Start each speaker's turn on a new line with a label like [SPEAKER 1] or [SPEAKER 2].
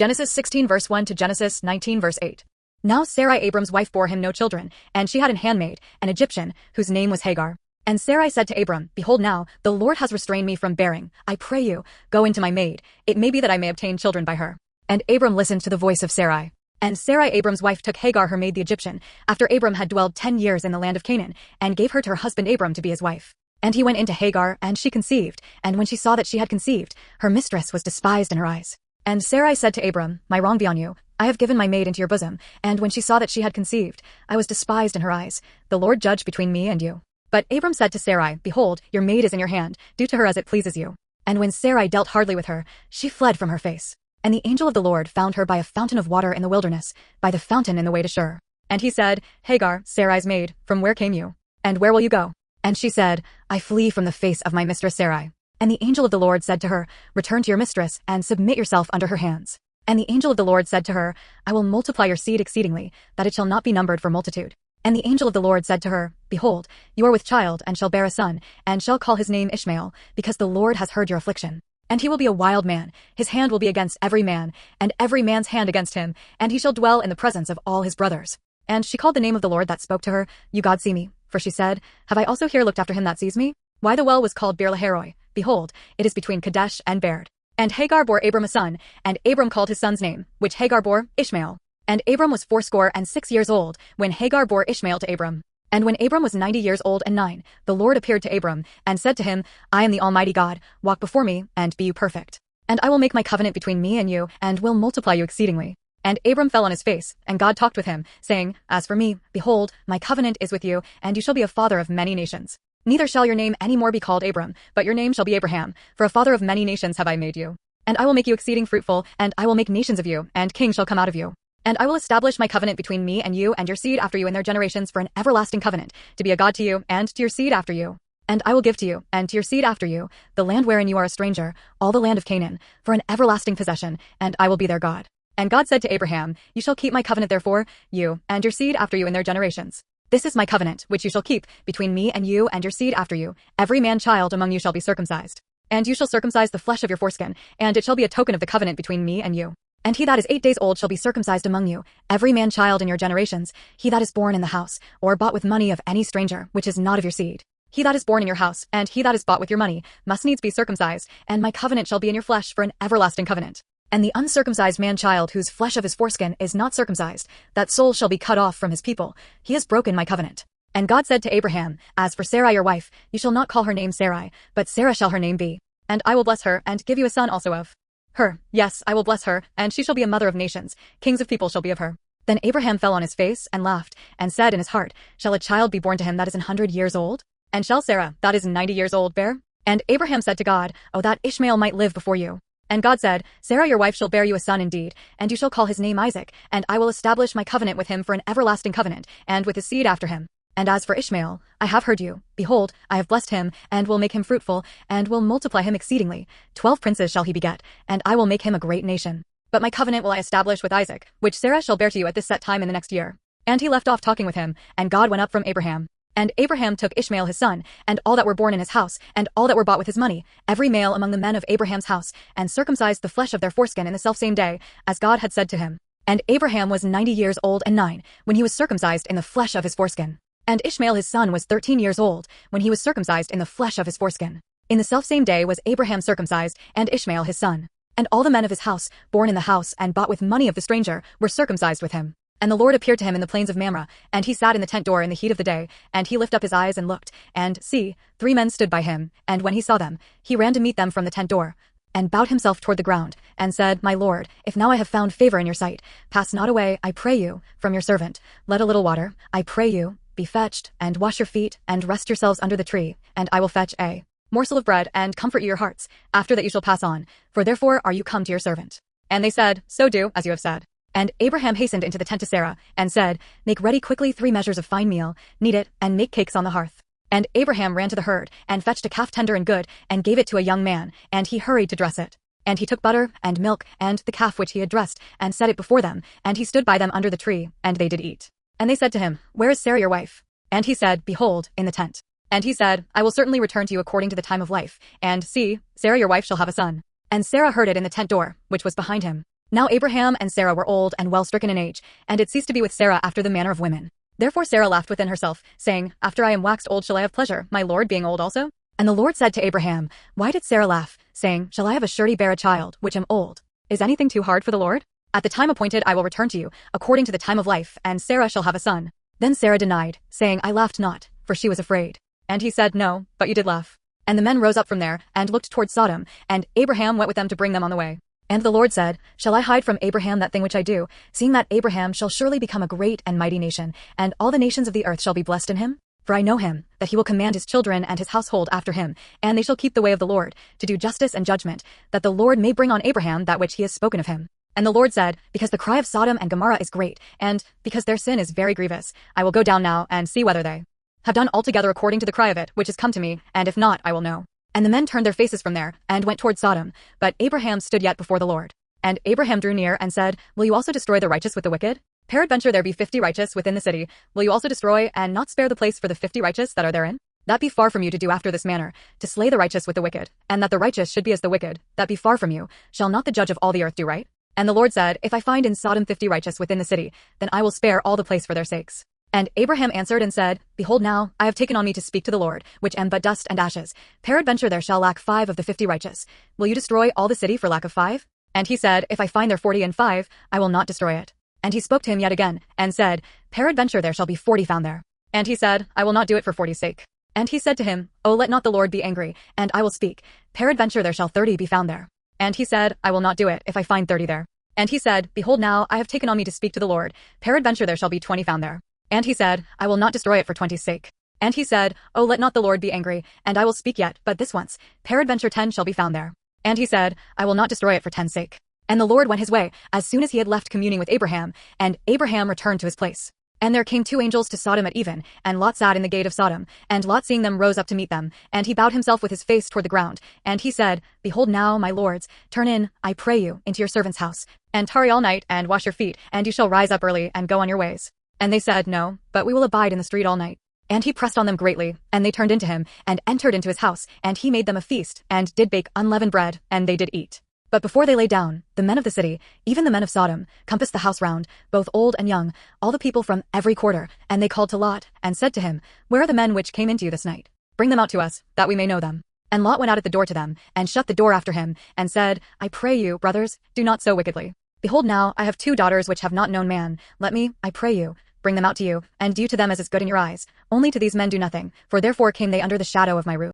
[SPEAKER 1] Genesis 16 verse 1 to Genesis 19 verse 8. Now Sarai Abram's wife bore him no children, and she had an handmaid, an Egyptian, whose name was Hagar. And Sarai said to Abram, Behold now, the Lord has restrained me from bearing. I pray you, go into my maid. It may be that I may obtain children by her. And Abram listened to the voice of Sarai. And Sarai Abram's wife took Hagar her maid the Egyptian, after Abram had dwelled 10 years in the land of Canaan, and gave her to her husband Abram to be his wife. And he went into Hagar, and she conceived, and when she saw that she had conceived, her mistress was despised in her eyes. And Sarai said to Abram, My wrong be on you. I have given my maid into your bosom. And when she saw that she had conceived, I was despised in her eyes. The Lord judged between me and you. But Abram said to Sarai, Behold, your maid is in your hand. Do to her as it pleases you. And when Sarai dealt hardly with her, she fled from her face. And the angel of the Lord found her by a fountain of water in the wilderness, by the fountain in the way to Shur. And he said, Hagar, Sarai's maid, from where came you? And where will you go? And she said, I flee from the face of my mistress Sarai. And the angel of the Lord said to her, Return to your mistress, and submit yourself under her hands. And the angel of the Lord said to her, I will multiply your seed exceedingly, that it shall not be numbered for multitude. And the angel of the Lord said to her, Behold, you are with child, and shall bear a son, and shall call his name Ishmael, because the Lord has heard your affliction. And he will be a wild man, his hand will be against every man, and every man's hand against him, and he shall dwell in the presence of all his brothers. And she called the name of the Lord that spoke to her, You God see me. For she said, Have I also here looked after him that sees me? Why the well was called Beerlahairoi? Behold, it is between Kadesh and Bered. And Hagar bore Abram a son, and Abram called his son's name, which Hagar bore, Ishmael. And Abram was 66 years old, when Hagar bore Ishmael to Abram. And when Abram was 90 years old and 9, the Lord appeared to Abram, and said to him, I am the Almighty God, walk before me, and be you perfect. And I will make my covenant between me and you, and will multiply you exceedingly. And Abram fell on his face, and God talked with him, saying, As for me, behold, my covenant is with you, and you shall be a father of many nations. Neither shall your name any more be called Abram, but your name shall be Abraham, for a father of many nations have I made you. And I will make you exceeding fruitful, and I will make nations of you, and kings shall come out of you. And I will establish my covenant between me and you and your seed after you in their generations for an everlasting covenant, to be a God to you, and to your seed after you. And I will give to you, and to your seed after you, the land wherein you are a stranger, all the land of Canaan, for an everlasting possession, and I will be their God. And God said to Abraham, You shall keep my covenant therefore, you, and your seed after you in their generations. This is my covenant, which you shall keep, between me and you and your seed after you. Every man child among you shall be circumcised. And you shall circumcise the flesh of your foreskin, and it shall be a token of the covenant between me and you. And he that is 8 days old shall be circumcised among you, every man child in your generations, he that is born in the house, or bought with money of any stranger, which is not of your seed. He that is born in your house, and he that is bought with your money, must needs be circumcised, and my covenant shall be in your flesh for an everlasting covenant. And the uncircumcised man-child whose flesh of his foreskin is not circumcised, that soul shall be cut off from his people. He has broken my covenant. And God said to Abraham, As for Sarai your wife, you shall not call her name Sarai, but Sarah shall her name be. And I will bless her, and give you a son also of her. Yes, I will bless her, and she shall be a mother of nations. Kings of people shall be of her. Then Abraham fell on his face, and laughed, and said in his heart, Shall a child be born to him that is 100 years old? And shall Sarah, that is 90 years old, bear? And Abraham said to God, O that Ishmael might live before you. And God said, Sarah your wife shall bear you a son indeed, and you shall call his name Isaac, and I will establish my covenant with him for an everlasting covenant, and with his seed after him. And as for Ishmael, I have heard you. Behold, I have blessed him, and will make him fruitful, and will multiply him exceedingly. 12 princes shall he beget, and I will make him a great nation. But my covenant will I establish with Isaac, which Sarah shall bear to you at this set time in the next year. And he left off talking with him, and God went up from Abraham. And Abraham took Ishmael his son, and all that were born in his house, and all that were bought with his money, every male among the men of Abraham's house, and circumcised the flesh of their foreskin in the selfsame day, as God had said to him. And Abraham was 90 years old and 9, when he was circumcised in the flesh of his foreskin. And Ishmael his son was 13 years old, when he was circumcised in the flesh of his foreskin. In the selfsame day was Abraham circumcised, and Ishmael his son. And all the men of his house, born in the house and bought with money of the stranger, were circumcised with him. And the Lord appeared to him in the plains of Mamre, and he sat in the tent door in the heat of the day, and he lifted up his eyes and looked, and, see, 3 men stood by him, and when he saw them, he ran to meet them from the tent door, and bowed himself toward the ground, and said, My Lord, if now I have found favor in your sight, pass not away, I pray you, from your servant. Let a little water, I pray you, be fetched, and wash your feet, and rest yourselves under the tree, and I will fetch a morsel of bread, and comfort you your hearts, after that you shall pass on, for therefore are you come to your servant. And they said, So do, as you have said. And Abraham hastened into the tent to Sarah, and said, Make ready quickly 3 measures of fine meal, knead it, and make cakes on the hearth. And Abraham ran to the herd, and fetched a calf tender and good, and gave it to a young man, and he hurried to dress it. And he took butter, and milk, and the calf which he had dressed, and set it before them, and he stood by them under the tree, and they did eat. And they said to him, Where is Sarah your wife? And he said, Behold, in the tent. And he said, I will certainly return to you according to the time of life, and see, Sarah your wife shall have a son. And Sarah heard it in the tent door, which was behind him. Now Abraham and Sarah were old and well stricken in age, and it ceased to be with Sarah after the manner of women. Therefore Sarah laughed within herself, saying, After I am waxed old shall I have pleasure, my Lord being old also? And the Lord said to Abraham, Why did Sarah laugh, saying, Shall I have a surety bear a child, which am old? Is anything too hard for the Lord? At the time appointed I will return to you, according to the time of life, and Sarah shall have a son. Then Sarah denied, saying, I laughed not, for she was afraid. And he said, No, but you did laugh. And the men rose up from there, and looked toward Sodom, and Abraham went with them to bring them on the way. And the Lord said, Shall I hide from Abraham that thing which I do, seeing that Abraham shall surely become a great and mighty nation, and all the nations of the earth shall be blessed in him? For I know him, that he will command his children and his household after him, and they shall keep the way of the Lord, to do justice and judgment, that the Lord may bring on Abraham that which he has spoken of him. And the Lord said, Because the cry of Sodom and Gomorrah is great, and because their sin is very grievous, I will go down now and see whether they have done altogether according to the cry of it, which is come to me, and if not, I will know. And the men turned their faces from there, and went toward Sodom, but Abraham stood yet before the Lord. And Abraham drew near and said, Will you also destroy the righteous with the wicked? Peradventure there be 50 righteous within the city. Will you also destroy, and not spare the place for the 50 righteous that are therein? That be far from you to do after this manner, to slay the righteous with the wicked, and that the righteous should be as the wicked, that be far from you. Shall not the judge of all the earth do right? And the Lord said, If I find in Sodom 50 righteous within the city, then I will spare all the place for their sakes. And Abraham answered and said, Behold now, I have taken on me to speak to the Lord, which am but dust and ashes. Peradventure there shall lack 5 of the 50 righteous. Will you destroy all the city for lack of 5? And he said, If I find there 40 and 5, I will not destroy it. And he spoke to him yet again, and said, Peradventure there shall be 40 found there. And he said, I will not do it for 40's sake. And he said to him, O let not the Lord be angry, and I will speak. Peradventure there shall 30 be found there. And he said, I will not do it, if I find 30 there. And he said, Behold now, I have taken on me to speak to the Lord. Peradventure there shall be 20 found there. And he said, I will not destroy it for 20's sake. And he said, O let not the Lord be angry, and I will speak yet, but this once. Peradventure 10 shall be found there. And he said, I will not destroy it for 10's sake. And the Lord went his way, as soon as he had left communing with Abraham, and Abraham returned to his place. And there came 2 angels to Sodom at even, and Lot sat in the gate of Sodom, and Lot seeing them rose up to meet them, and he bowed himself with his face toward the ground, and he said, Behold now, my lords, turn in, I pray you, into your servant's house, and tarry all night, and wash your feet, and you shall rise up early, and go on your ways. And they said, No, but we will abide in the street all night. And he pressed on them greatly, and they turned into him, and entered into his house, and he made them a feast, and did bake unleavened bread, and they did eat. But before they lay down, the men of the city, even the men of Sodom, compassed the house round, both old and young, all the people from every quarter, and they called to Lot, and said to him, Where are the men which came into you this night? Bring them out to us, that we may know them. And Lot went out at the door to them, and shut the door after him, and said, I pray you, brothers, do not so wickedly. Behold now, I have 2 daughters which have not known man. Let me, I pray you, bring them out to you, and do to them as is good in your eyes. Only to these men do nothing, for therefore came they under the shadow of my roof.